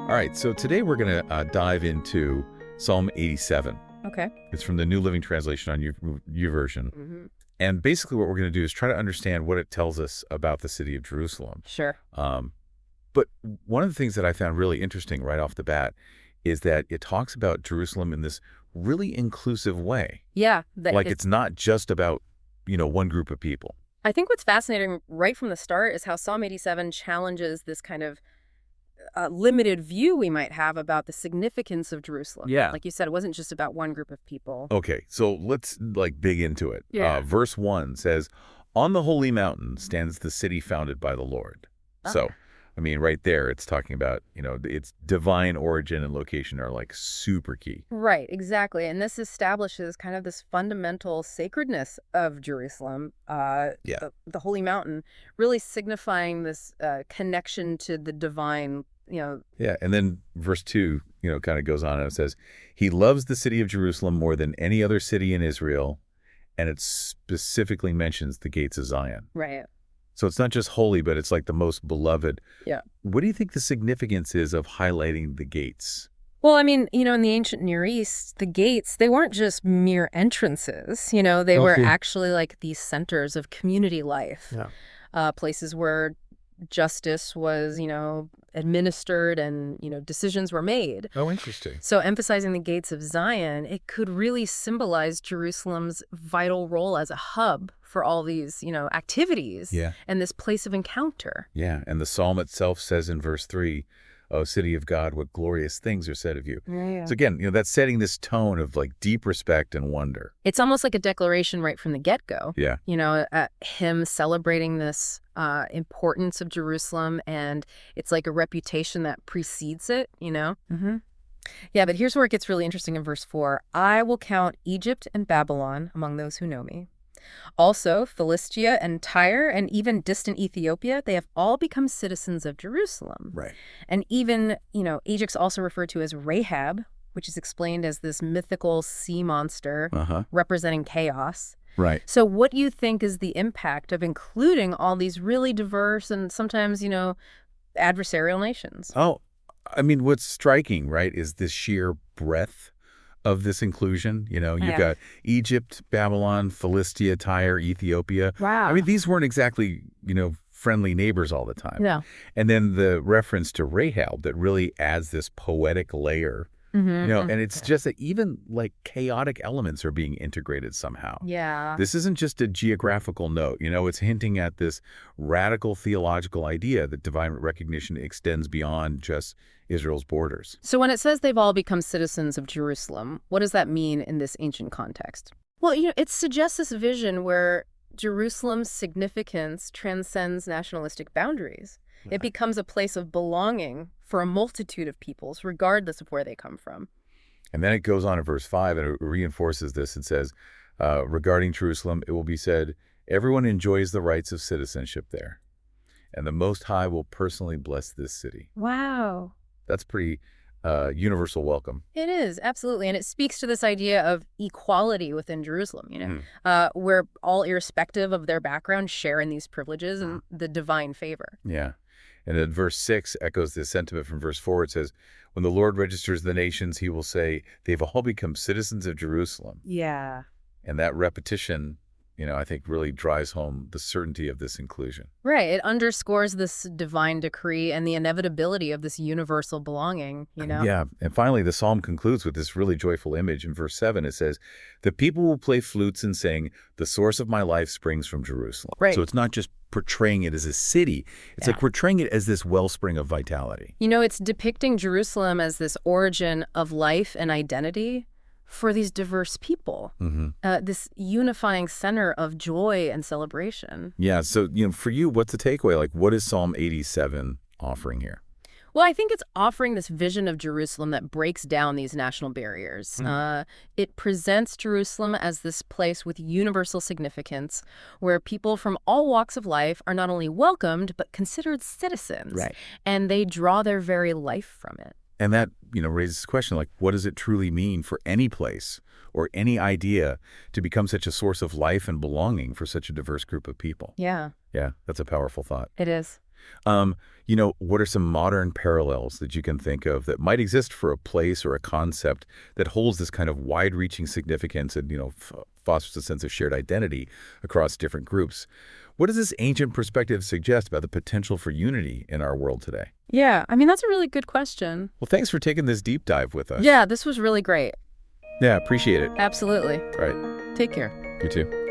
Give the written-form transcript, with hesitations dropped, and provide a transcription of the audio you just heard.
All right, so today we're going to dive into Psalm 87. Okay. It's from the New Living Translation on your version. Mm-hmm. And basically what we're going to do is try to understand what it tells us about the city of Jerusalem. Sure. But one of the things that I found really interesting right off the bat is that it talks about Jerusalem in this really inclusive way. Yeah. Like it's not just about, one group of people. I think what's fascinating right from the start is how Psalm 87 challenges this kind of limited view we might have about the significance of Jerusalem. Yeah. Like you said, it wasn't just about one group of people. Okay, so let's dig into it. Yeah. Verse 1 says, "On the holy mountain stands the city founded by the Lord." So, right there, it's talking about, its divine origin and location are like super key. Right, exactly. And this establishes kind of this fundamental sacredness of Jerusalem, the holy mountain, really signifying this connection to the divine, Yeah, and then verse 2, kind of goes on and it says, "He loves the city of Jerusalem more than any other city in Israel," and it specifically mentions the gates of Zion. Right. So it's not just holy, but it's like the most beloved. Yeah. What do you think the significance is of highlighting the gates? Well, in the ancient Near East, the gates, they weren't just mere entrances, they were actually like these centers of community life, places where justice was, administered and, decisions were made. Oh, interesting. So emphasizing the gates of Zion, it could really symbolize Jerusalem's vital role as a hub for all these, activities and this place of encounter. Yeah, and the psalm itself says in verse 3, "O city of God, what glorious things are said of you." Yeah. So again, that's setting this tone of like deep respect and wonder. It's almost like a declaration right from the get-go. Yeah. Him celebrating this importance of Jerusalem, and it's like a reputation that precedes it, Mm-hmm. Yeah, but here's where it gets really interesting in verse 4. "I will count Egypt and Babylon among those who know me. Also, Philistia and Tyre and even distant Ethiopia, they have all become citizens of Jerusalem." Right. And even, Egypt's also referred to as Rahab, which is explained as this mythical sea monster representing chaos. Right. So what do you think is the impact of including all these really diverse and sometimes, adversarial nations? Oh, what's striking, right, is this sheer breadth of this inclusion. You've got Egypt, Babylon, Philistia, Tyre, Ethiopia. Wow. These weren't exactly, friendly neighbors all the time. No. And then the reference to Rahab that really adds this poetic layer, and it's just that even like chaotic elements are being integrated somehow. Yeah. This isn't just a geographical note, it's hinting at this radical theological idea that divine recognition extends beyond just Israel's borders. So when it says they've all become citizens of Jerusalem, what does that mean in this ancient context? Well, it suggests this vision where Jerusalem's significance transcends nationalistic boundaries. Right. It becomes a place of belonging for a multitude of peoples, regardless of where they come from. And then it goes on in verse 5 and it reinforces this and says, regarding Jerusalem, it will be said, "Everyone enjoys the rights of citizenship there, and the Most High will personally bless this city." Wow. That's pretty universal welcome. It is, absolutely. And it speaks to this idea of equality within Jerusalem, where all, irrespective of their background, share in these privileges and the divine favor. Yeah. And then verse 6 echoes this sentiment from verse 4. It says, "When the Lord registers the nations, he will say, they've all become citizens of Jerusalem." Yeah. And that repetition, I think really drives home the certainty of this inclusion. Right. It underscores this divine decree and the inevitability of this universal belonging, Yeah. And finally, the psalm concludes with this really joyful image. In verse 7, it says, "The people will play flutes and sing, the source of my life springs from Jerusalem." Right. So it's not just portraying it as a city. It's like portraying it as this wellspring of vitality. It's depicting Jerusalem as this origin of life and identity for these diverse people, this unifying center of joy and celebration. Yeah. So, for you, what's the takeaway? Like, what is Psalm 87 offering here? Well, I think it's offering this vision of Jerusalem that breaks down these national barriers. It presents Jerusalem as this place with universal significance where people from all walks of life are not only welcomed, but considered citizens. Right. And they draw their very life from it. And that, raises the question, like, what does it truly mean for any place or any idea to become such a source of life and belonging for such a diverse group of people? Yeah. Yeah, that's a powerful thought. It is. Um, what are some modern parallels that you can think of that might exist for a place or a concept that holds this kind of wide-reaching significance and, fosters a sense of shared identity across different groups? What does this ancient perspective suggest about the potential for unity in our world today? Yeah, I mean, that's a really good question. Well, thanks for taking this deep dive with us. Yeah, this was really great. Yeah, appreciate it. Absolutely. All right. Take care. You too.